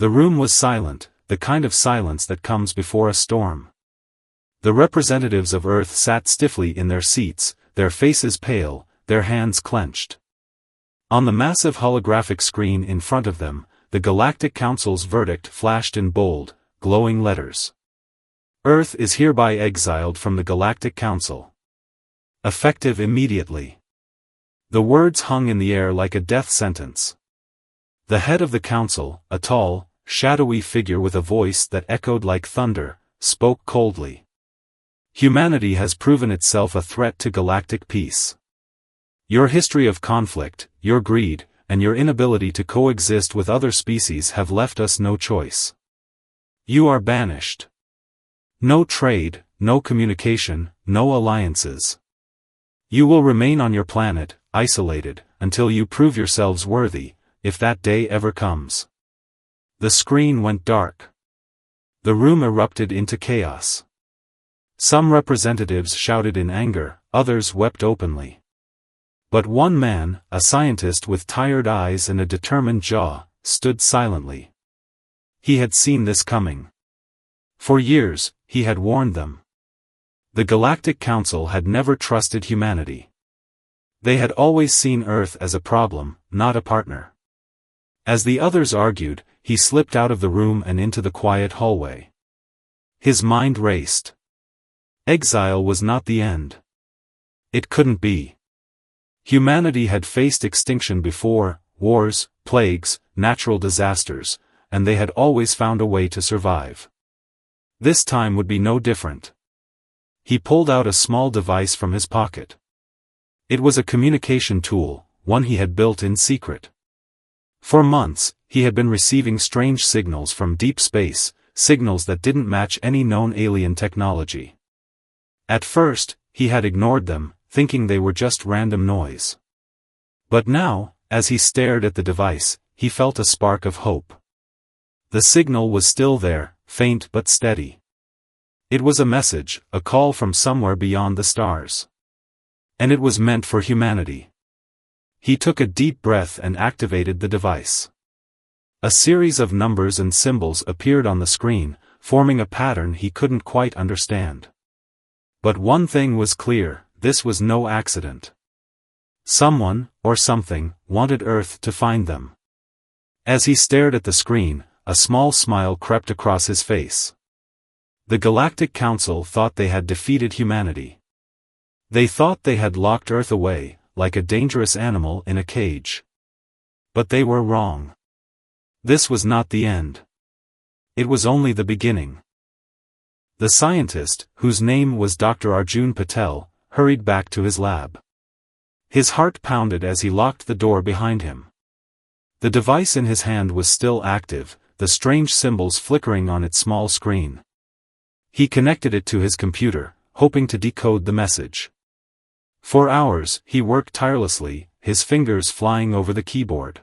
The room was silent, the kind of silence that comes before a storm. The representatives of Earth sat stiffly in their seats, their faces pale, their hands clenched. On the massive holographic screen in front of them, the Galactic Council's verdict flashed in bold, glowing letters. Earth is hereby exiled from the Galactic Council. Effective immediately. The words hung in the air like a death sentence. The head of the council, a tall, shadowy figure with a voice that echoed like thunder, spoke coldly. Humanity has proven itself a threat to galactic peace. Your history of conflict, your greed, and your inability to coexist with other species have left us no choice. You are banished. No trade, no communication, no alliances. You will remain on your planet, isolated, until you prove yourselves worthy, if that day ever comes. The screen went dark. The room erupted into chaos. Some representatives shouted in anger, others wept openly. But one man, a scientist with tired eyes and a determined jaw, stood silently. He had seen this coming. For years, he had warned them. The Galactic Council had never trusted humanity. They had always seen Earth as a problem, not a partner. As the others argued, he slipped out of the room and into the quiet hallway. His mind raced. Exile was not the end. It couldn't be. Humanity had faced extinction before, wars, plagues, natural disasters, and they had always found a way to survive. This time would be no different. He pulled out a small device from his pocket. It was a communication tool, one he had built in secret. For months, he had been receiving strange signals from deep space, signals that didn't match any known alien technology. At first, he had ignored them, thinking they were just random noise. But now, as he stared at the device, he felt a spark of hope. The signal was still there, faint but steady. It was a message, a call from somewhere beyond the stars. And it was meant for humanity. He took a deep breath and activated the device. A series of numbers and symbols appeared on the screen, forming a pattern he couldn't quite understand. But one thing was clear, this was no accident. Someone, or something, wanted Earth to find them. As he stared at the screen, a small smile crept across his face. The Galactic Council thought they had defeated humanity. They thought they had locked Earth away, like a dangerous animal in a cage. But they were wrong. This was not the end. It was only the beginning. The scientist, whose name was Dr. Arjun Patel, hurried back to his lab. His heart pounded as he locked the door behind him. The device in his hand was still active, the strange symbols flickering on its small screen. He connected it to his computer, hoping to decode the message. For hours, he worked tirelessly, his fingers flying over the keyboard.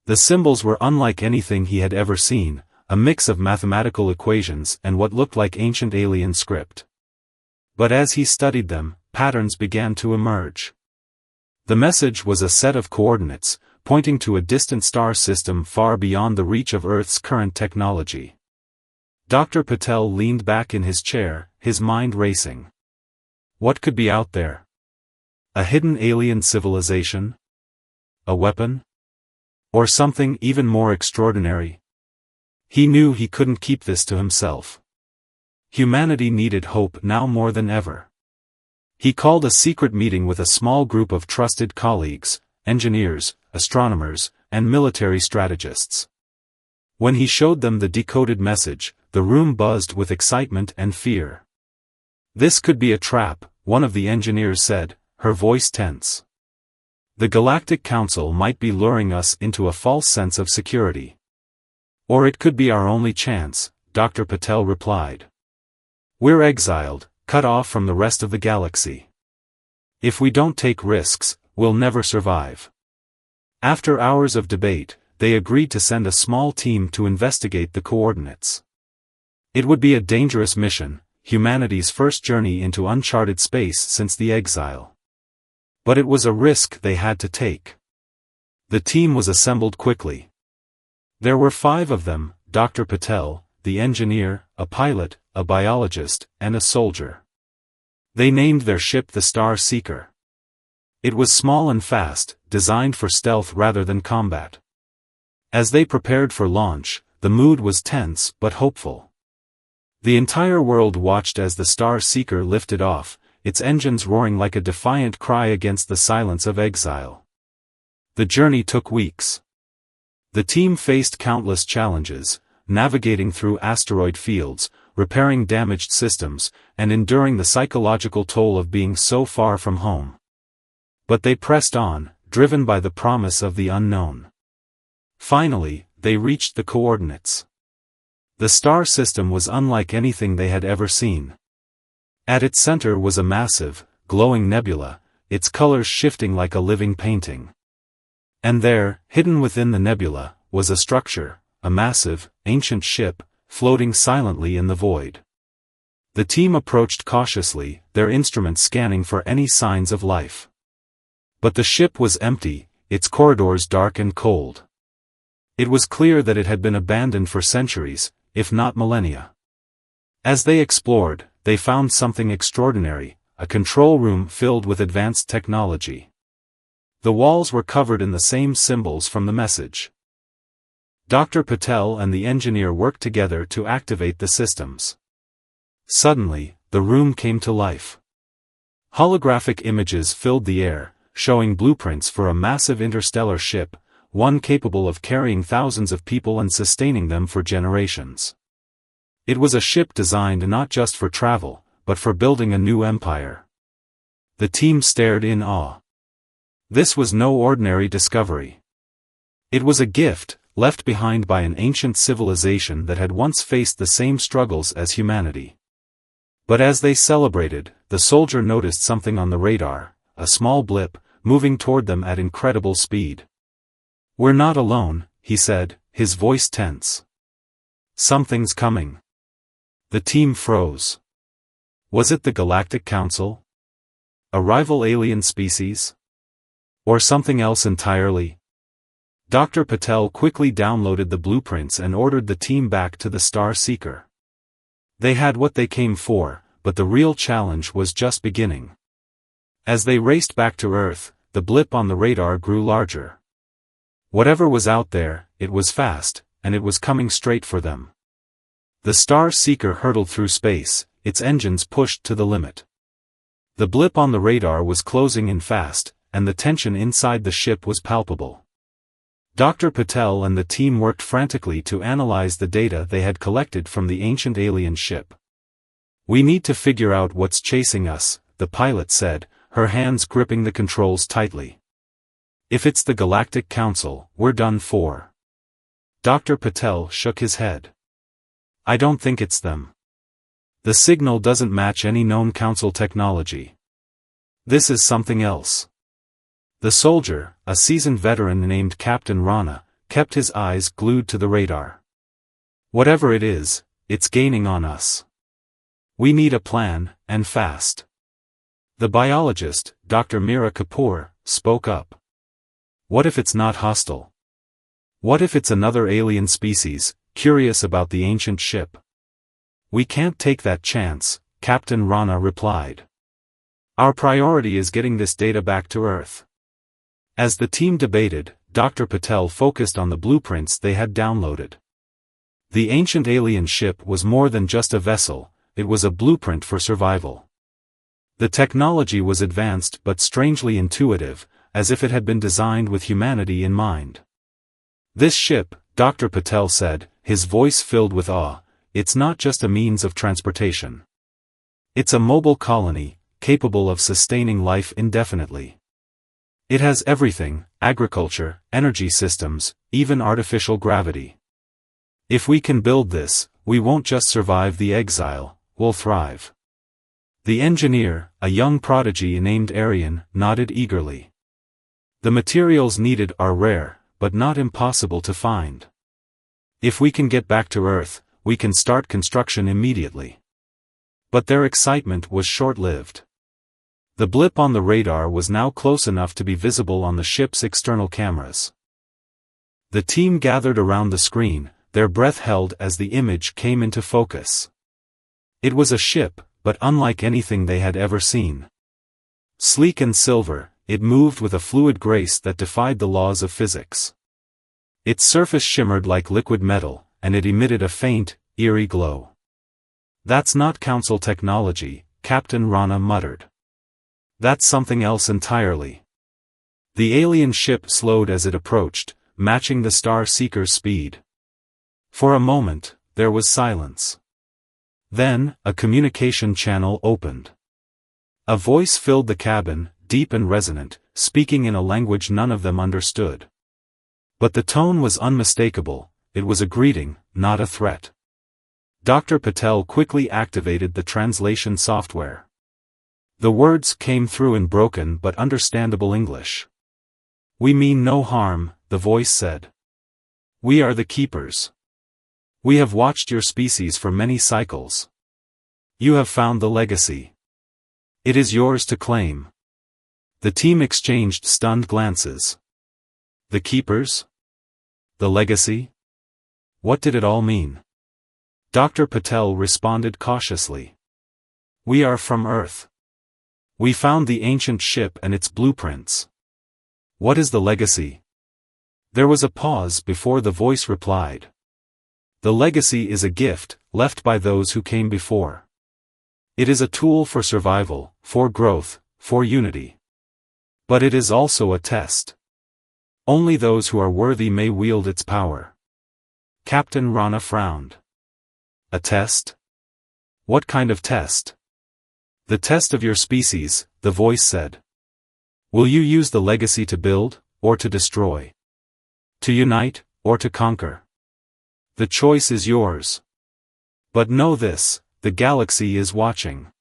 The symbols were unlike anything he had ever seen, a mix of mathematical equations and what looked like ancient alien script. But as he studied them, patterns began to emerge. The message was a set of coordinates, pointing to a distant star system far beyond the reach of Earth's current technology. Dr. Patel leaned back in his chair, his mind racing. What could be out there? A hidden alien civilization? A weapon? Or something even more extraordinary? He knew he couldn't keep this to himself. Humanity needed hope now more than ever. He called a secret meeting with a small group of trusted colleagues, engineers, astronomers, and military strategists. When he showed them the decoded message, the room buzzed with excitement and fear. This could be a trap, one of the engineers said, her voice tense. The Galactic Council might be luring us into a false sense of security. Or it could be our only chance, Dr. Patel replied. We're exiled, cut off from the rest of the galaxy. If we don't take risks, we'll never survive. After hours of debate, they agreed to send a small team to investigate the coordinates. It would be a dangerous mission, humanity's first journey into uncharted space since the exile. But it was a risk they had to take. The team was assembled quickly. There were 5 of them: Dr. Patel, the engineer, a pilot, a biologist, and a soldier. They named their ship the Star Seeker. It was small and fast, designed for stealth rather than combat. As they prepared for launch, the mood was tense but hopeful. The entire world watched as the Star Seeker lifted off, its engines roaring like a defiant cry against the silence of exile. The journey took weeks. The team faced countless challenges, navigating through asteroid fields, repairing damaged systems, and enduring the psychological toll of being so far from home. But they pressed on, driven by the promise of the unknown. Finally, they reached the coordinates. The star system was unlike anything they had ever seen. At its center was a massive, glowing nebula, its colors shifting like a living painting. And there, hidden within the nebula, was a structure, a massive, ancient ship, floating silently in the void. The team approached cautiously, their instruments scanning for any signs of life. But the ship was empty, its corridors dark and cold. It was clear that it had been abandoned for centuries, if not millennia. As they explored, they found something extraordinary, a control room filled with advanced technology. The walls were covered in the same symbols from the message. Dr. Patel and the engineer worked together to activate the systems. Suddenly, the room came to life. Holographic images filled the air, showing blueprints for a massive interstellar ship, one capable of carrying thousands of people and sustaining them for generations. It was a ship designed not just for travel, but for building a new empire. The team stared in awe. This was no ordinary discovery. It was a gift, left behind by an ancient civilization that had once faced the same struggles as humanity. But as they celebrated, the soldier noticed something on the radar, a small blip, moving toward them at incredible speed. "We're not alone," he said, his voice tense. "Something's coming." The team froze. Was it the Galactic Council? A rival alien species? Or something else entirely? Dr. Patel quickly downloaded the blueprints and ordered the team back to the Star Seeker. They had what they came for, but the real challenge was just beginning. As they raced back to Earth, the blip on the radar grew larger. Whatever was out there, it was fast, and it was coming straight for them. The Star Seeker hurtled through space, its engines pushed to the limit. The blip on the radar was closing in fast, and the tension inside the ship was palpable. Dr. Patel and the team worked frantically to analyze the data they had collected from the ancient alien ship. "We need to figure out what's chasing us," the pilot said, her hands gripping the controls tightly. "If it's the Galactic Council, we're done for." Dr. Patel shook his head. "I don't think it's them. The signal doesn't match any known Council technology. This is something else." The soldier, a seasoned veteran named Captain Rana, kept his eyes glued to the radar. "Whatever it is, it's gaining on us. We need a plan, and fast." The biologist, Dr. Mira Kapoor, spoke up. "What if it's not hostile? What if it's another alien species, curious about the ancient ship?" "We can't take that chance," Captain Rana replied. "Our priority is getting this data back to Earth." As the team debated, Dr. Patel focused on the blueprints they had downloaded. The ancient alien ship was more than just a vessel, it was a blueprint for survival. The technology was advanced but strangely intuitive, as if it had been designed with humanity in mind. "This ship," Dr. Patel said, his voice filled with awe, "it's not just a means of transportation. It's a mobile colony, capable of sustaining life indefinitely. It has everything: agriculture, energy systems, even artificial gravity. If we can build this, we won't just survive the exile, we'll thrive." The engineer, a young prodigy named Arian, nodded eagerly. "The materials needed are rare, but not impossible to find. If we can get back to Earth, we can start construction immediately." But their excitement was short-lived. The blip on the radar was now close enough to be visible on the ship's external cameras. The team gathered around the screen, their breath held as the image came into focus. It was a ship, but unlike anything they had ever seen. Sleek and silver, it moved with a fluid grace that defied the laws of physics. Its surface shimmered like liquid metal, and it emitted a faint, eerie glow. "That's not Council technology," Captain Rana muttered. "That's something else entirely." The alien ship slowed as it approached, matching the Star Seeker's speed. For a moment, there was silence. Then, a communication channel opened. A voice filled the cabin, deep and resonant, speaking in a language none of them understood. But the tone was unmistakable, it was a greeting, not a threat. Dr. Patel quickly activated the translation software. The words came through in broken but understandable English. "We mean no harm," the voice said. "We are the Keepers. We have watched your species for many cycles. You have found the legacy. It is yours to claim." The team exchanged stunned glances. The Keepers? The legacy? What did it all mean? Dr. Patel responded cautiously. "We are from Earth. We found the ancient ship and its blueprints." "What is the legacy?" There was a pause before the voice replied. "The legacy is a gift, left by those who came before. It is a tool for survival, for growth, for unity. But it is also a test. Only those who are worthy may wield its power." Captain Rana frowned. "A test? What kind of test?" "The test of your species," the voice said. "Will you use the legacy to build, or to destroy? To unite, or to conquer? The choice is yours. But know this, the galaxy is watching."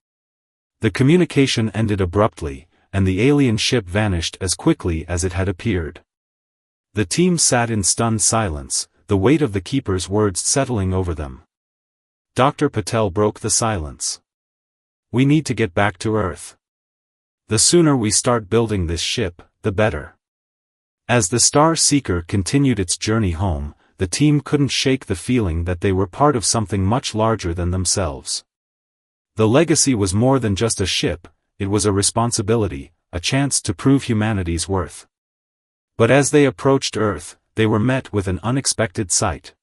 The communication ended abruptly, and the alien ship vanished as quickly as it had appeared. The team sat in stunned silence, the weight of the Keeper's words settling over them. Dr. Patel broke the silence. "We need to get back to Earth. The sooner we start building this ship, the better." As the Star Seeker continued its journey home, the team couldn't shake the feeling that they were part of something much larger than themselves. The legacy was more than just a ship, it was a responsibility, a chance to prove humanity's worth. But as they approached Earth, they were met with an unexpected sight.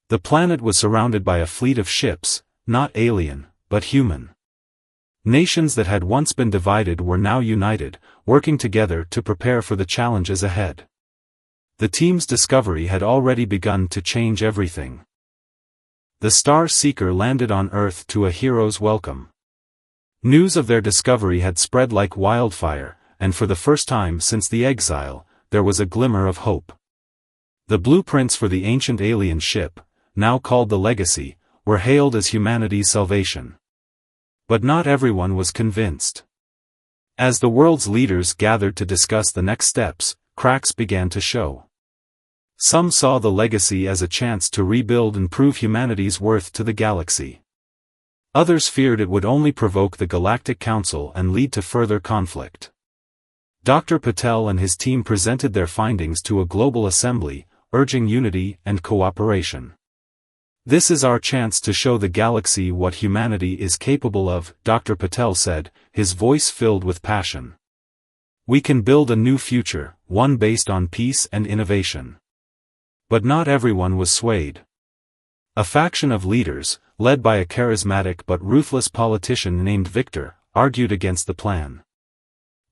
The planet was surrounded by a fleet of ships, not alien, but human. Nations that had once been divided were now united, working together to prepare for the challenges ahead. The team's discovery had already begun to change everything. The Star Seeker landed on Earth to a hero's welcome. News of their discovery had spread like wildfire, and for the first time since the exile, there was a glimmer of hope. The blueprints for the ancient alien ship, now called the Legacy, were hailed as humanity's salvation. But not everyone was convinced. As the world's leaders gathered to discuss the next steps, cracks began to show. Some saw the Legacy as a chance to rebuild and prove humanity's worth to the galaxy. Others feared it would only provoke the Galactic Council and lead to further conflict. Dr. Patel and his team presented their findings to a global assembly, urging unity and cooperation. "This is our chance to show the galaxy what humanity is capable of," Dr. Patel said, his voice filled with passion. "We can build a new future, one based on peace and innovation." But not everyone was swayed. A faction of leaders, led by a charismatic but ruthless politician named Victor, argued against the plan.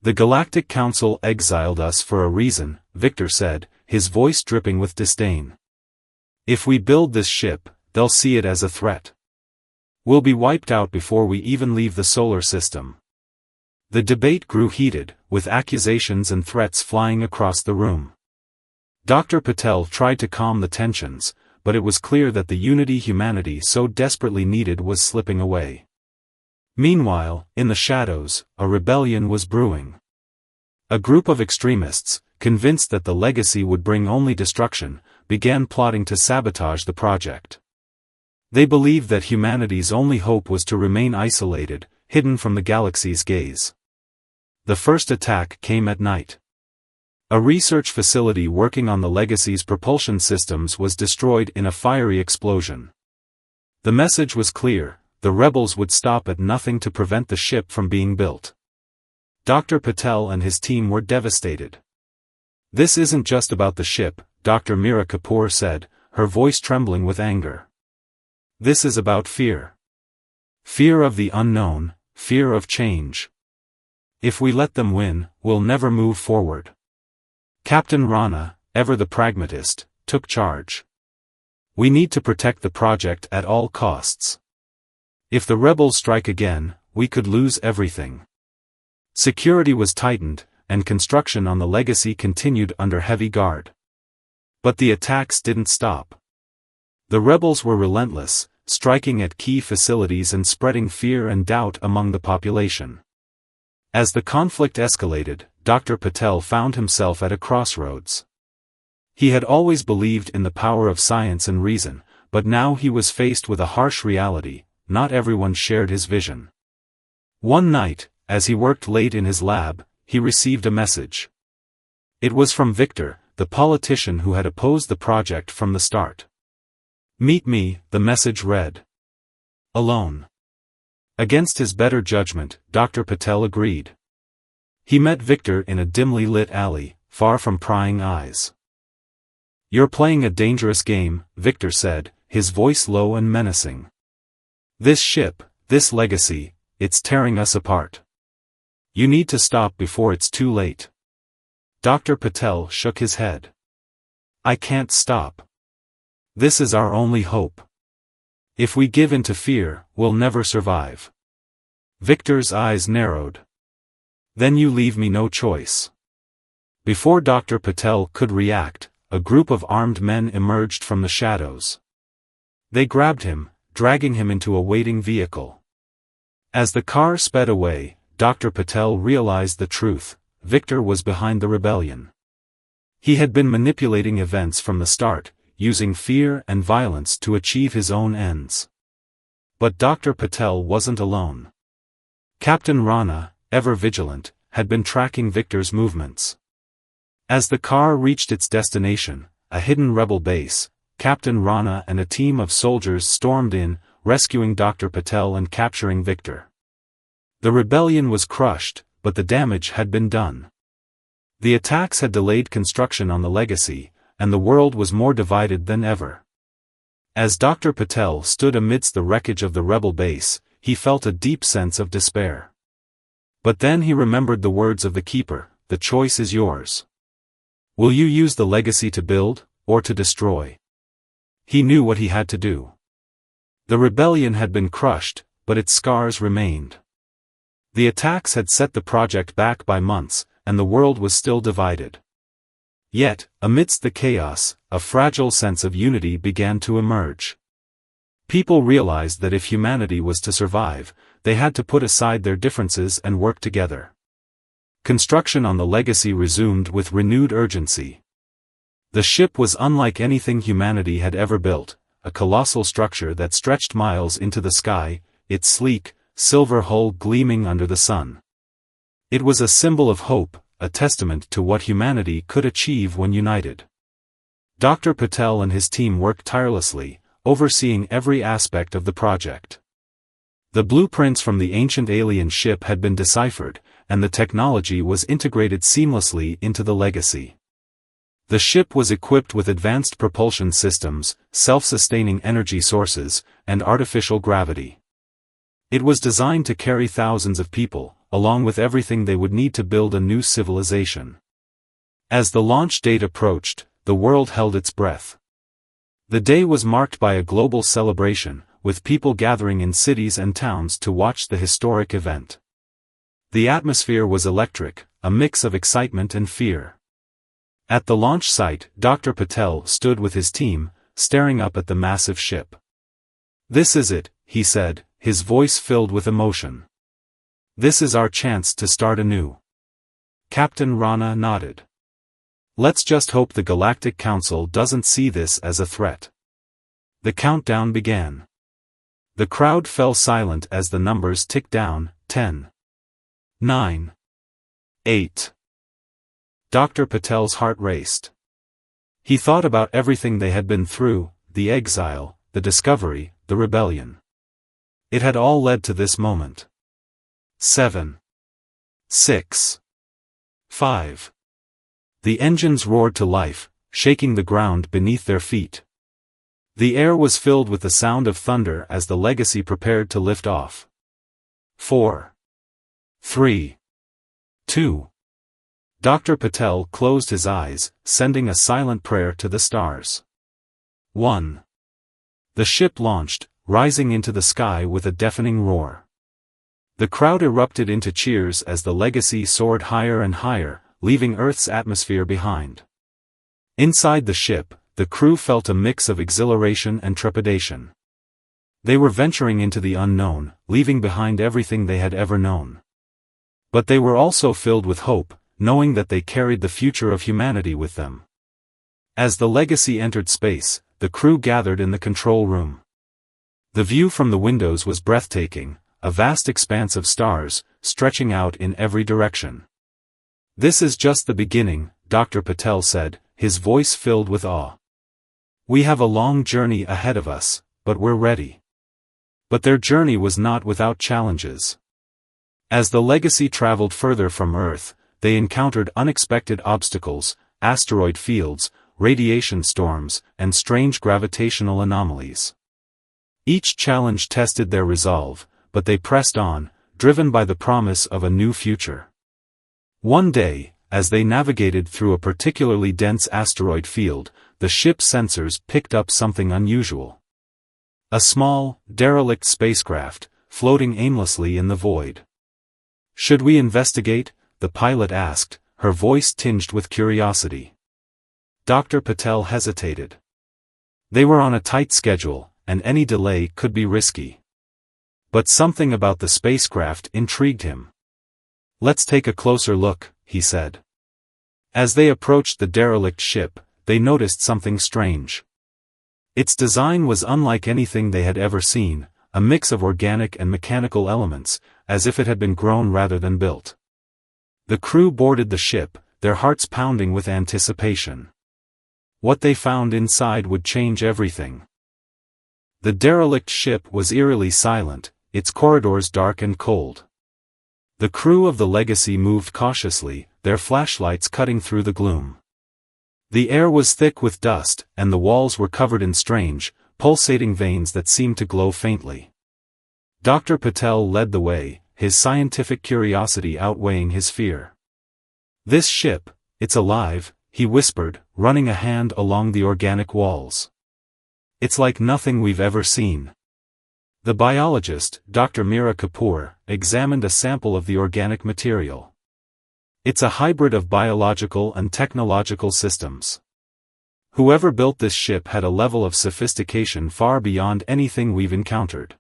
"The Galactic Council exiled us for a reason," Victor said, his voice dripping with disdain. "If we build this ship, they'll see it as a threat. We'll be wiped out before we even leave the solar system." The debate grew heated, with accusations and threats flying across the room. Dr. Patel tried to calm the tensions, but it was clear that the unity humanity so desperately needed was slipping away. Meanwhile, in the shadows, a rebellion was brewing. A group of extremists, convinced that the Legacy would bring only destruction, began plotting to sabotage the project. They believed that humanity's only hope was to remain isolated, hidden from the galaxy's gaze. The first attack came at night. A research facility working on the Legacy's propulsion systems was destroyed in a fiery explosion. The message was clear: the rebels would stop at nothing to prevent the ship from being built. Dr. Patel and his team were devastated. "This isn't just about the ship," Dr. Meera Kapoor said, her voice trembling with anger. "This is about fear. Fear of the unknown, fear of change. If we let them win, we'll never move forward." Captain Rana, ever the pragmatist, took charge. "We need to protect the project at all costs. If the rebels strike again, we could lose everything." Security was tightened, and construction on the Legacy continued under heavy guard. But the attacks didn't stop. The rebels were relentless, striking at key facilities and spreading fear and doubt among the population. As the conflict escalated, Dr. Patel found himself at a crossroads. He had always believed in the power of science and reason, but now he was faced with a harsh reality: not everyone shared his vision. One night, as he worked late in his lab, he received a message. It was from Victor, the politician who had opposed the project from the start. "Meet me," the message read. Alone. Against his better judgment, Dr. Patel agreed. He met Victor in a dimly lit alley, far from prying eyes. "You're playing a dangerous game," Victor said, his voice low and menacing. "This ship, this Legacy, it's tearing us apart. You need to stop before it's too late." Dr. Patel shook his head. "I can't stop. This is our only hope. If we give in to fear, we'll never survive." Victor's eyes narrowed. "Then you leave me no choice." Before Dr. Patel could react, a group of armed men emerged from the shadows. They grabbed him, dragging him into a waiting vehicle. As the car sped away, Dr. Patel realized the truth: Victor was behind the rebellion. He had been manipulating events from the start, using fear and violence to achieve his own ends. But Dr. Patel wasn't alone. Captain Rana, ever vigilant, had been tracking Victor's movements. As the car reached its destination, a hidden rebel base, Captain Rana and a team of soldiers stormed in, rescuing Dr. Patel and capturing Victor. The rebellion was crushed, but the damage had been done. The attacks had delayed construction on the Legacy, and the world was more divided than ever. As Dr. Patel stood amidst the wreckage of the rebel base, he felt a deep sense of despair. But then he remembered the words of the Keeper: "The choice is yours. Will you use the Legacy to build, or to destroy?" He knew what he had to do. The rebellion had been crushed, but its scars remained. The attacks had set the project back by months, and the world was still divided. Yet, amidst the chaos, a fragile sense of unity began to emerge. People realized that if humanity was to survive, they had to put aside their differences and work together. Construction on the Legacy resumed with renewed urgency. The ship was unlike anything humanity had ever built, a colossal structure that stretched miles into the sky, its sleek, silver hull gleaming under the sun. It was a symbol of hope, a testament to what humanity could achieve when united. Dr. Patel and his team worked tirelessly, overseeing every aspect of the project. The blueprints from the ancient alien ship had been deciphered, and the technology was integrated seamlessly into the Legacy. The ship was equipped with advanced propulsion systems, self-sustaining energy sources, and artificial gravity. It was designed to carry thousands of people, along with everything they would need to build a new civilization. As the launch date approached, the world held its breath. The day was marked by a global celebration, with people gathering in cities and towns to watch the historic event. The atmosphere was electric, a mix of excitement and fear. At the launch site, Dr. Patel stood with his team, staring up at the massive ship. "This is it," he said, his voice filled with emotion. "This is our chance to start anew." Captain Rana nodded. "Let's just hope the Galactic Council doesn't see this as a threat." The countdown began. The crowd fell silent as the numbers ticked down: 10, 9, 8, Dr. Patel's heart raced. He thought about everything they had been through, the exile, the discovery, the rebellion. It had all led to this moment. 7. 6. 5. The engines roared to life, shaking the ground beneath their feet. The air was filled with the sound of thunder as the Legacy prepared to lift off. 4. 3. 2. Dr. Patel closed his eyes, sending a silent prayer to the stars. 1. The ship launched, rising into the sky with a deafening roar. The crowd erupted into cheers as the Legacy soared higher and higher, leaving Earth's atmosphere behind. Inside the ship, the crew felt a mix of exhilaration and trepidation. They were venturing into the unknown, leaving behind everything they had ever known. But they were also filled with hope, knowing that they carried the future of humanity with them. As the Legacy entered space, the crew gathered in the control room. The view from the windows was breathtaking, a vast expanse of stars, stretching out in every direction. "This is just the beginning," Dr. Patel said, his voice filled with awe. "We have a long journey ahead of us, but we're ready." But their journey was not without challenges. As the Legacy traveled further from Earth, they encountered unexpected obstacles, asteroid fields, radiation storms, and strange gravitational anomalies. Each challenge tested their resolve, but they pressed on, driven by the promise of a new future. One day, as they navigated through a particularly dense asteroid field, the ship's sensors picked up something unusual. A small, derelict spacecraft, floating aimlessly in the void. "Should we investigate?" the pilot asked, her voice tinged with curiosity. Dr. Patel hesitated. They were on a tight schedule, and any delay could be risky. But something about the spacecraft intrigued him. "Let's take a closer look," he said. As they approached the derelict ship, they noticed something strange. Its design was unlike anything they had ever seen, a mix of organic and mechanical elements, as if it had been grown rather than built. The crew boarded the ship, their hearts pounding with anticipation. What they found inside would change everything. The derelict ship was eerily silent, its corridors dark and cold. The crew of the Legacy moved cautiously, their flashlights cutting through the gloom. The air was thick with dust, and the walls were covered in strange, pulsating veins that seemed to glow faintly. Dr. Patel led the way, his scientific curiosity outweighing his fear. "This ship, it's alive," he whispered, running a hand along the organic walls. "It's like nothing we've ever seen." The biologist, Dr. Meera Kapoor, examined a sample of the organic material. "It's a hybrid of biological and technological systems. Whoever built this ship had a level of sophistication far beyond anything we've encountered."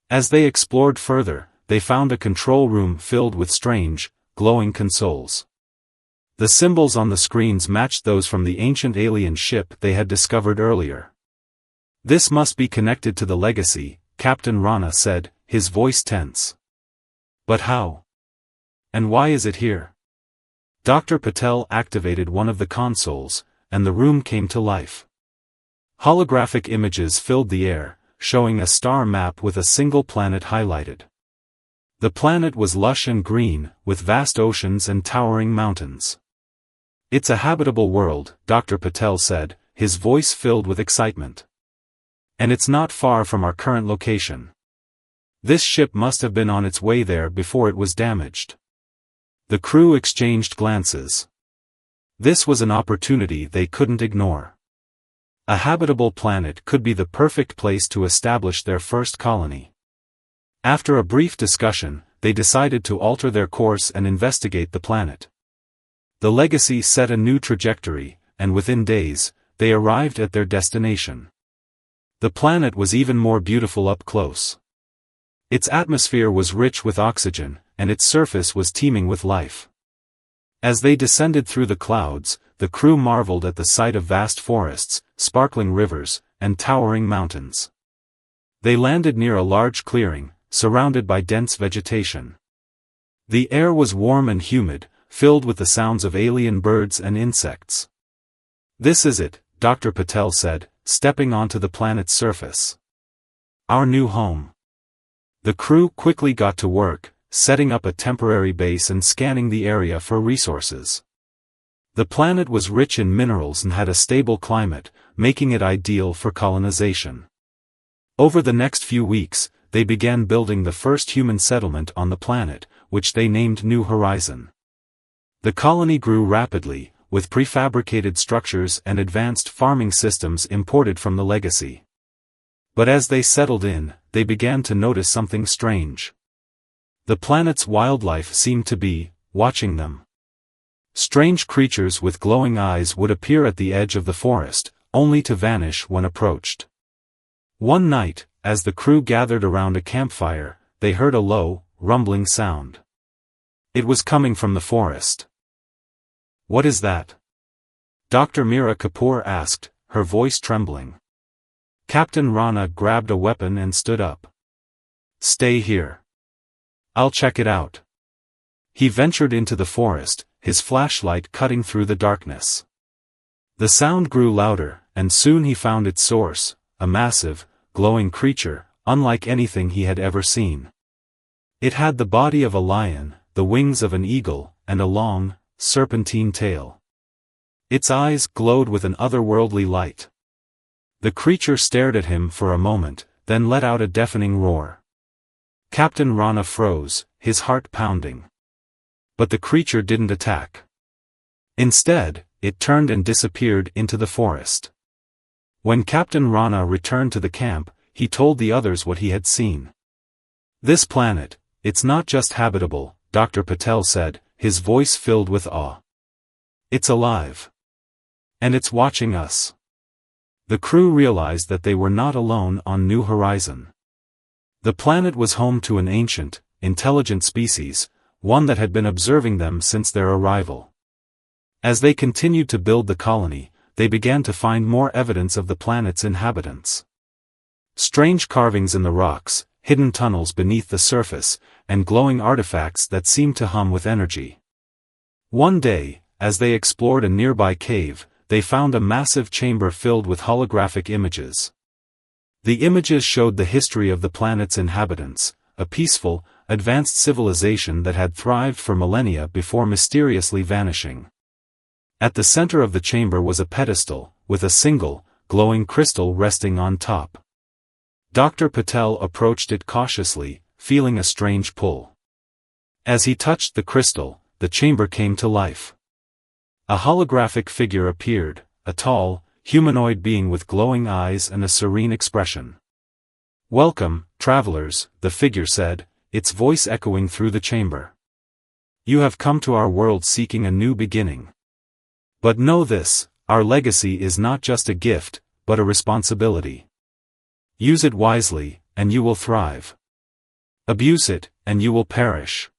As they explored further, they found a control room filled with strange, glowing consoles. The symbols on the screens matched those from the ancient alien ship they had discovered earlier. "This must be connected to the Legacy," Captain Rana said, his voice tense. "But how? And why is it here?" Dr. Patel activated one of the consoles, and the room came to life. Holographic images filled the air, showing a star map with a single planet highlighted. The planet was lush and green, with vast oceans and towering mountains. "It's a habitable world," Dr. Patel said, his voice filled with excitement. "And it's not far from our current location. This ship must have been on its way there before it was damaged." The crew exchanged glances. This was an opportunity they couldn't ignore. A habitable planet could be the perfect place to establish their first colony. After a brief discussion, they decided to alter their course and investigate the planet. The Legacy set a new trajectory, and within days, they arrived at their destination. The planet was even more beautiful up close. Its atmosphere was rich with oxygen, and its surface was teeming with life. As they descended through the clouds, the crew marveled at the sight of vast forests, sparkling rivers, and towering mountains. They landed near a large clearing, surrounded by dense vegetation. The air was warm and humid, filled with the sounds of alien birds and insects. "This is it," Dr. Patel said, stepping onto the planet's surface. "Our new home." The crew quickly got to work, setting up a temporary base and scanning the area for resources. The planet was rich in minerals and had a stable climate, making it ideal for colonization. Over the next few weeks, they began building the first human settlement on the planet, which they named New Horizon. The colony grew rapidly, with prefabricated structures and advanced farming systems imported from the Legacy. But as they settled in, they began to notice something strange. The planet's wildlife seemed to be watching them. Strange creatures with glowing eyes would appear at the edge of the forest, only to vanish when approached. One night, as the crew gathered around a campfire, they heard a low, rumbling sound. It was coming from the forest. "What is that?" Dr. Mira Kapoor asked, her voice trembling. Captain Rana grabbed a weapon and stood up. "Stay here. I'll check it out." He ventured into the forest, his flashlight cutting through the darkness. The sound grew louder, and soon he found its source, a massive, glowing creature, unlike anything he had ever seen. It had the body of a lion, the wings of an eagle, and a long, serpentine tail. Its eyes glowed with an otherworldly light. The creature stared at him for a moment, then let out a deafening roar. Captain Rana froze, his heart pounding. But the creature didn't attack. Instead, it turned and disappeared into the forest. When Captain Rana returned to the camp, he told the others what he had seen. "This planet, it's not just habitable," Dr. Patel said, his voice filled with awe. "It's alive. And it's watching us." The crew realized that they were not alone on New Horizon. The planet was home to an ancient, intelligent species, one that had been observing them since their arrival. As they continued to build the colony, they began to find more evidence of the planet's inhabitants. Strange carvings in the rocks, hidden tunnels beneath the surface, and glowing artifacts that seemed to hum with energy. One day, as they explored a nearby cave, they found a massive chamber filled with holographic images. The images showed the history of the planet's inhabitants, a peaceful, advanced civilization that had thrived for millennia before mysteriously vanishing. At the center of the chamber was a pedestal, with a single, glowing crystal resting on top. Dr. Patel approached it cautiously, feeling a strange pull. As he touched the crystal, the chamber came to life. A holographic figure appeared, a tall, humanoid being with glowing eyes and a serene expression. "Welcome, travelers," the figure said, its voice echoing through the chamber. "You have come to our world seeking a new beginning. But know this, our legacy is not just a gift, but a responsibility. Use it wisely, and you will thrive. Abuse it, and you will perish."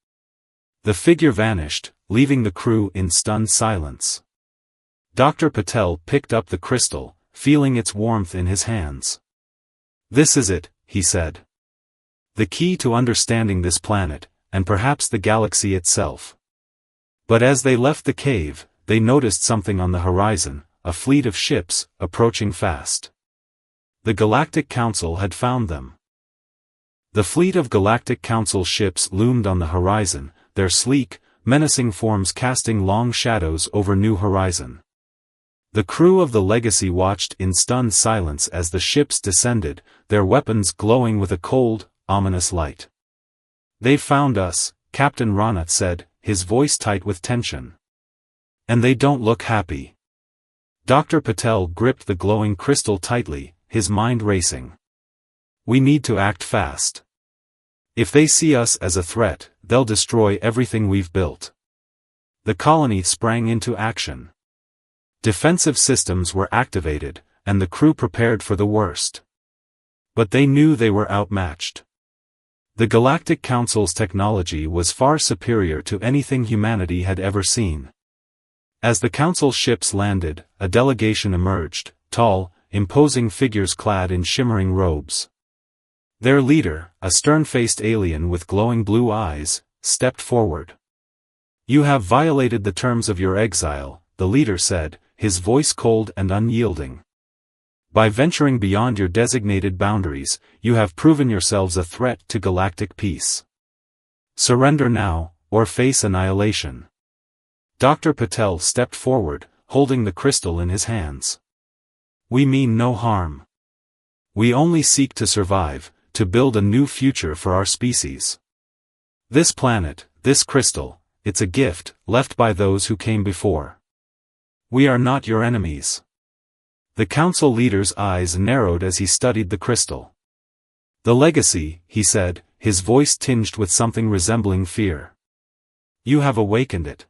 The figure vanished, leaving the crew in stunned silence. Dr. Patel picked up the crystal, feeling its warmth in his hands. "This is it," he said. "The key to understanding this planet, and perhaps the galaxy itself." But as they left the cave, they noticed something on the horizon, a fleet of ships, approaching fast. The Galactic Council had found them. The fleet of Galactic Council ships loomed on the horizon, their sleek, menacing forms casting long shadows over New Horizon. The crew of the Legacy watched in stunned silence as the ships descended, their weapons glowing with a cold, ominous light. "They've found us," Captain Rana said, his voice tight with tension. "And they don't look happy." Dr. Patel gripped the glowing crystal tightly, his mind racing. "We need to act fast. If they see us as a threat, they'll destroy everything we've built." The colony sprang into action. Defensive systems were activated, and the crew prepared for the worst. But they knew they were outmatched. The Galactic Council's technology was far superior to anything humanity had ever seen. As the Council ships landed, a delegation emerged, tall, imposing figures clad in shimmering robes. Their leader, a stern-faced alien with glowing blue eyes, stepped forward. You have violated the terms of your exile, the leader said, his voice cold and unyielding. By venturing beyond your designated boundaries, you have proven yourselves a threat to galactic peace. Surrender now, or face annihilation. Dr. Patel stepped forward, holding the crystal in his hands. We mean no harm. We only seek to survive, to build a new future for our species. This planet, this crystal, it's a gift, left by those who came before. We are not your enemies. The council leader's eyes narrowed as he studied the crystal. The legacy, he said, his voice tinged with something resembling fear. You have awakened it.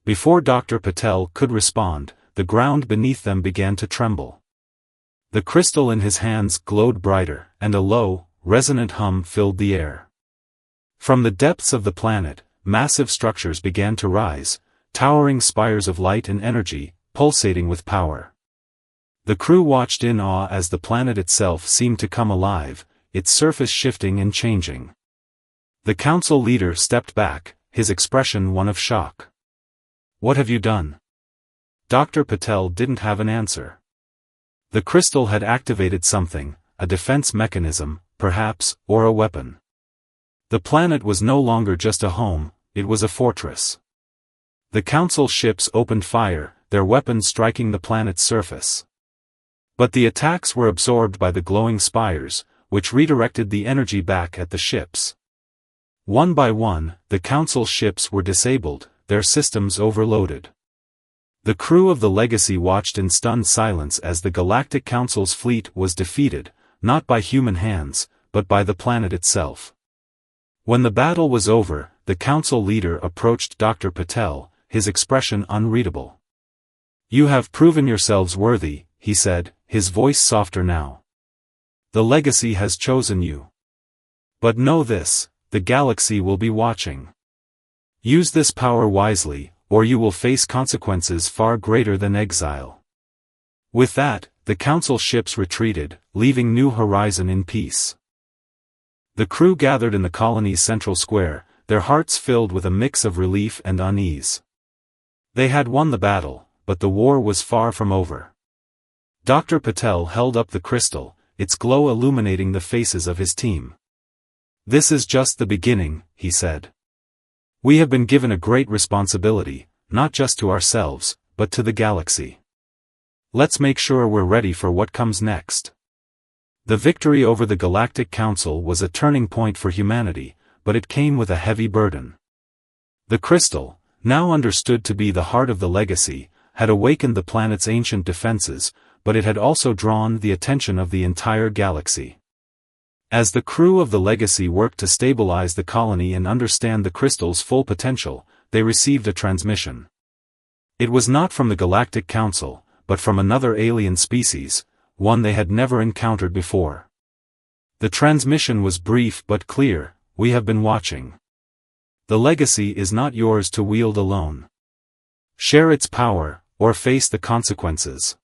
Before Dr. Patel could respond, the ground beneath them began to tremble. The crystal in his hands glowed brighter, and a low, resonant hum filled the air. From the depths of the planet, massive structures began to rise, towering spires of light and energy, pulsating with power. The crew watched in awe as the planet itself seemed to come alive, its surface shifting and changing. The council leader stepped back, his expression one of shock. What have you done? Dr. Patel didn't have an answer. The crystal had activated something, a defense mechanism, perhaps, or a weapon. The planet was no longer just a home, it was a fortress. The council ships opened fire, their weapons striking the planet's surface. But the attacks were absorbed by the glowing spires, which redirected the energy back at the ships. One by one, the council ships were disabled, their systems overloaded. The crew of the Legacy watched in stunned silence as the Galactic Council's fleet was defeated, not by human hands, but by the planet itself. When the battle was over, the council leader approached Dr. Patel, his expression unreadable. You have proven yourselves worthy, he said, his voice softer now. The Legacy has chosen you. But know this, the galaxy will be watching. Use this power wisely, or you will face consequences far greater than exile. With that, the council ships retreated, leaving New Horizon in peace. The crew gathered in the colony's central square, their hearts filled with a mix of relief and unease. They had won the battle, but the war was far from over. Dr. Patel held up the crystal, its glow illuminating the faces of his team. This is just the beginning, he said. We have been given a great responsibility, not just to ourselves, but to the galaxy. Let's make sure we're ready for what comes next. The victory over the Galactic Council was a turning point for humanity, but it came with a heavy burden. The crystal, now understood to be the heart of the Legacy, had awakened the planet's ancient defenses, but it had also drawn the attention of the entire galaxy. As the crew of the Legacy worked to stabilize the colony and understand the crystal's full potential, they received a transmission. It was not from the Galactic Council, but from another alien species, one they had never encountered before. The transmission was brief but clear: we have been watching. The Legacy is not yours to wield alone. Share its power, or face the consequences.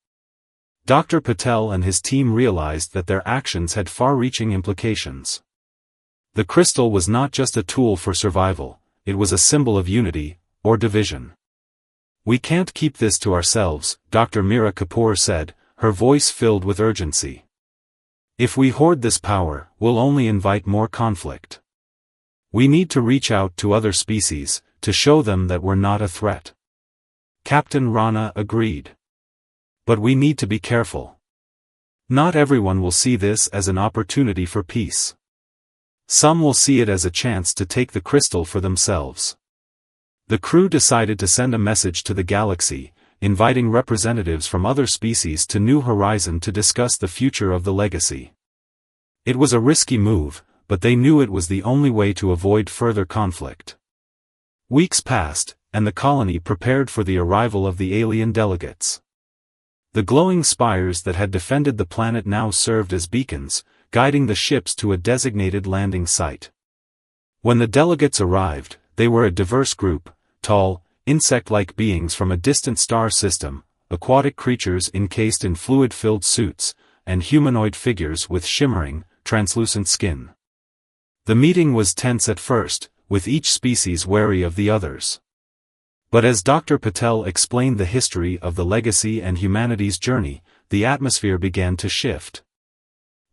Dr. Patel and his team realized that their actions had far-reaching implications. The crystal was not just a tool for survival, it was a symbol of unity, or division. We can't keep this to ourselves, Dr. Mira Kapoor said, her voice filled with urgency. If we hoard this power, we'll only invite more conflict. We need to reach out to other species, to show them that we're not a threat. Captain Rana agreed. But we need to be careful. Not everyone will see this as an opportunity for peace. Some will see it as a chance to take the crystal for themselves. The crew decided to send a message to the galaxy, inviting representatives from other species to New Horizon to discuss the future of the Legacy. It was a risky move, but they knew it was the only way to avoid further conflict. Weeks passed, and the colony prepared for the arrival of the alien delegates. The glowing spires that had defended the planet now served as beacons, guiding the ships to a designated landing site. When the delegates arrived, they were a diverse group: tall, insect-like beings from a distant star system, aquatic creatures encased in fluid-filled suits, and humanoid figures with shimmering, translucent skin. The meeting was tense at first, with each species wary of the others. But as Dr. Patel explained the history of the legacy and humanity's journey, the atmosphere began to shift.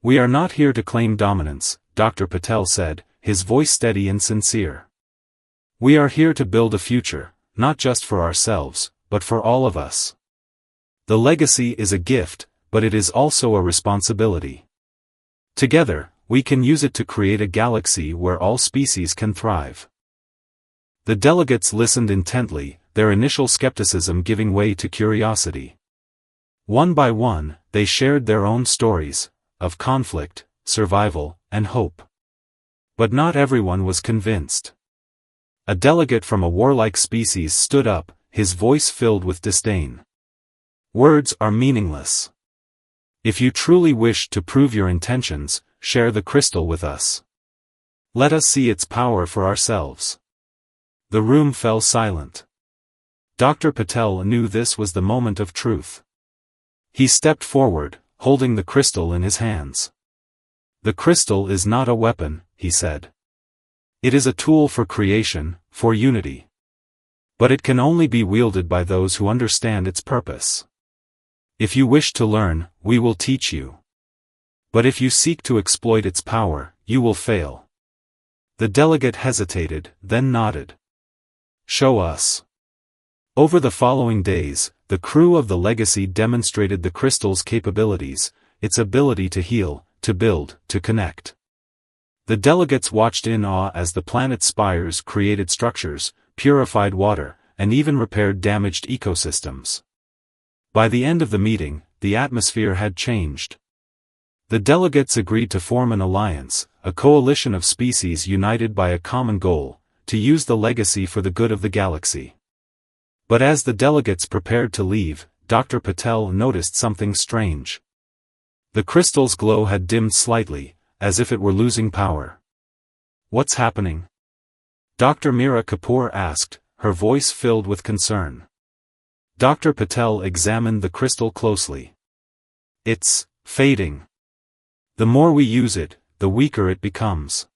"We are not here to claim dominance," Dr. Patel said, his voice steady and sincere. "We are here to build a future, not just for ourselves, but for all of us. The legacy is a gift, but it is also a responsibility. Together, we can use it to create a galaxy where all species can thrive." The delegates listened intently, their initial skepticism giving way to curiosity. One by one, they shared their own stories, of conflict, survival, and hope. But not everyone was convinced. A delegate from a warlike species stood up, his voice filled with disdain. "Words are meaningless. If you truly wish to prove your intentions, share the crystal with us. Let us see its power for ourselves." The room fell silent. Dr. Patel knew this was the moment of truth. He stepped forward, holding the crystal in his hands. "The crystal is not a weapon," he said. "It is a tool for creation, for unity. But it can only be wielded by those who understand its purpose. If you wish to learn, we will teach you. But if you seek to exploit its power, you will fail." The delegate hesitated, then nodded. "Show us." Over the following days, the crew of the Legacy demonstrated the crystal's capabilities, its ability to heal, to build, to connect. The delegates watched in awe as the planet's spires created structures, purified water, and even repaired damaged ecosystems. By the end of the meeting, the atmosphere had changed. The delegates agreed to form an alliance, a coalition of species united by a common goal, to use the legacy for the good of the galaxy. But as the delegates prepared to leave, Dr. Patel noticed something strange. The crystal's glow had dimmed slightly, as if it were losing power. "What's happening?" Dr. Mira Kapoor asked, her voice filled with concern. Dr. Patel examined the crystal closely. "It's fading. The more we use it, the weaker it becomes.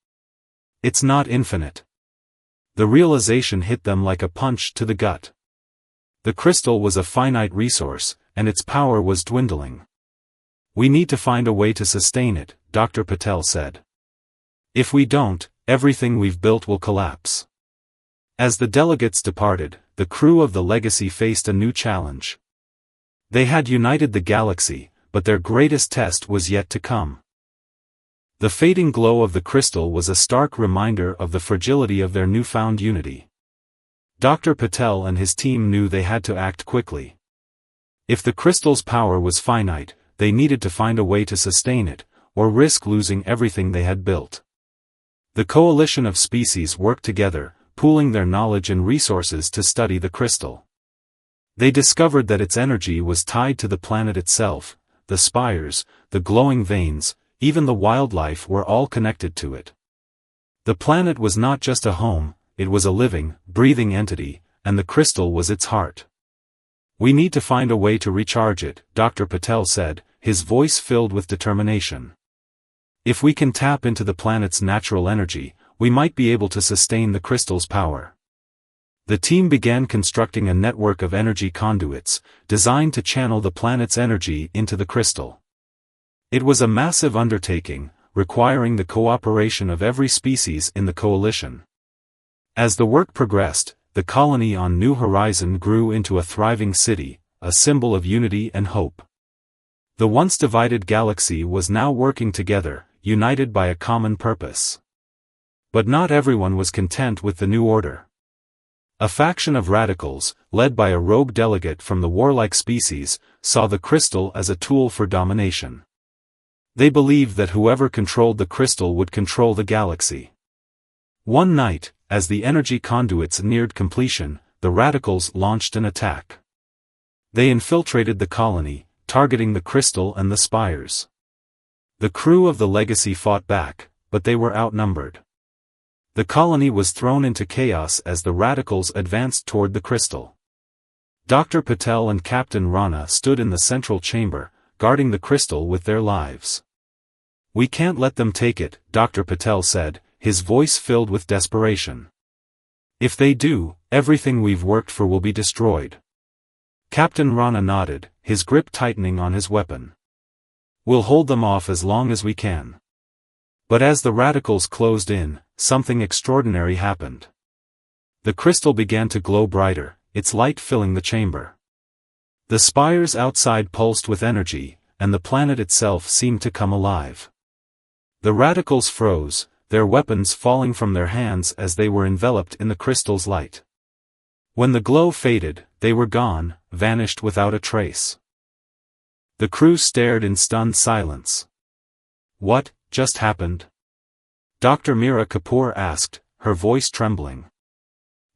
It's not infinite." The realization hit them like a punch to the gut. The crystal was a finite resource, and its power was dwindling. "We need to find a way to sustain it," Dr. Patel said. "If we don't, everything we've built will collapse." As the delegates departed, the crew of the Legacy faced a new challenge. They had united the galaxy, but their greatest test was yet to come. The fading glow of the crystal was a stark reminder of the fragility of their newfound unity. Dr. Patel and his team knew they had to act quickly. If the crystal's power was finite, they needed to find a way to sustain it, or risk losing everything they had built. The coalition of species worked together, pooling their knowledge and resources to study the crystal. They discovered that its energy was tied to the planet itself, the spires, the glowing veins, even the wildlife were all connected to it. The planet was not just a home, it was a living, breathing entity, and the crystal was its heart. "We need to find a way to recharge it," Dr. Patel said, his voice filled with determination. "If we can tap into the planet's natural energy, we might be able to sustain the crystal's power." The team began constructing a network of energy conduits, designed to channel the planet's energy into the crystal. It was a massive undertaking, requiring the cooperation of every species in the coalition. As the work progressed, the colony on New Horizon grew into a thriving city, a symbol of unity and hope. The once divided galaxy was now working together, united by a common purpose. But not everyone was content with the new order. A faction of radicals, led by a rogue delegate from the warlike species, saw the crystal as a tool for domination. They believed that whoever controlled the crystal would control the galaxy. One night, as the energy conduits neared completion, the radicals launched an attack. They infiltrated the colony, targeting the crystal and the spires. The crew of the Legacy fought back, but they were outnumbered. The colony was thrown into chaos as the radicals advanced toward the crystal. Dr. Patel and Captain Rana stood in the central chamber, guarding the crystal with their lives. "We can't let them take it," Dr. Patel said, his voice filled with desperation. If they do, everything we've worked for will be destroyed. Captain Rana nodded, his grip tightening on his weapon. We'll hold them off as long as we can. But as the radicals closed in, something extraordinary happened. The crystal began to glow brighter, its light filling the chamber. The spires outside pulsed with energy, and the planet itself seemed to come alive. The radicals froze, their weapons falling from their hands as they were enveloped in the crystal's light. When the glow faded, they were gone, vanished without a trace. The crew stared in stunned silence. What just happened? Dr. Mira Kapoor asked, her voice trembling.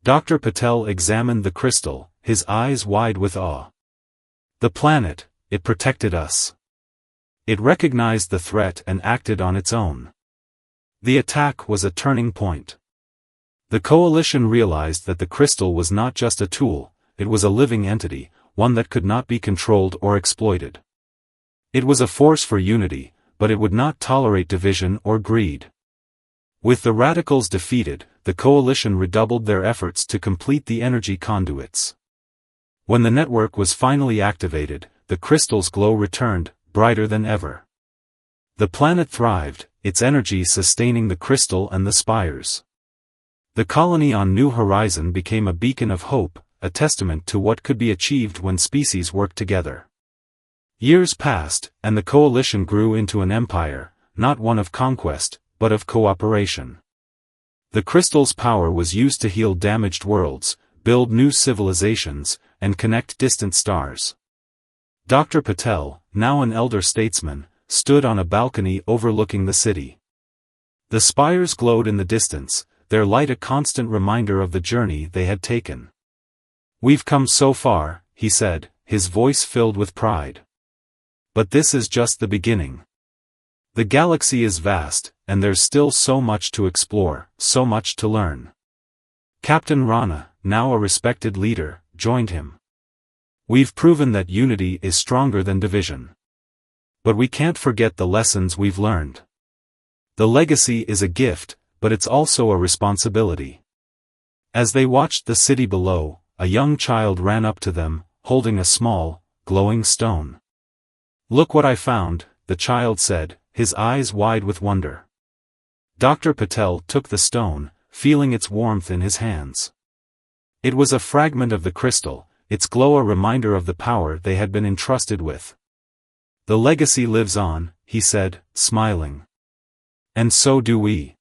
Dr. Patel examined the crystal, his eyes wide with awe. The planet, it protected us. It recognized the threat and acted on its own. The attack was a turning point. The coalition realized that the crystal was not just a tool, it was a living entity, one that could not be controlled or exploited. It was a force for unity, but it would not tolerate division or greed. With the radicals defeated, the coalition redoubled their efforts to complete the energy conduits. When the network was finally activated, the crystal's glow returned, brighter than ever. The planet thrived, its energy sustaining the crystal and the spires. The colony on New Horizon became a beacon of hope, a testament to what could be achieved when species worked together. Years passed, and the coalition grew into an empire, not one of conquest, but of cooperation. The crystal's power was used to heal damaged worlds, build new civilizations, and connect distant stars. Dr. Patel, now an elder statesman, stood on a balcony overlooking the city. The spires glowed in the distance, their light a constant reminder of the journey they had taken. We've come so far, he said, his voice filled with pride. But this is just the beginning. The galaxy is vast, and there's still so much to explore, so much to learn. Captain Rana, now a respected leader, joined him. We've proven that unity is stronger than division. But we can't forget the lessons we've learned. The legacy is a gift, but it's also a responsibility. As they watched the city below, a young child ran up to them, holding a small, glowing stone. Look what I found, the child said, his eyes wide with wonder. Dr. Patel took the stone, feeling its warmth in his hands. It was a fragment of the crystal, its glow a reminder of the power they had been entrusted with. The legacy lives on, he said, smiling. And so do we.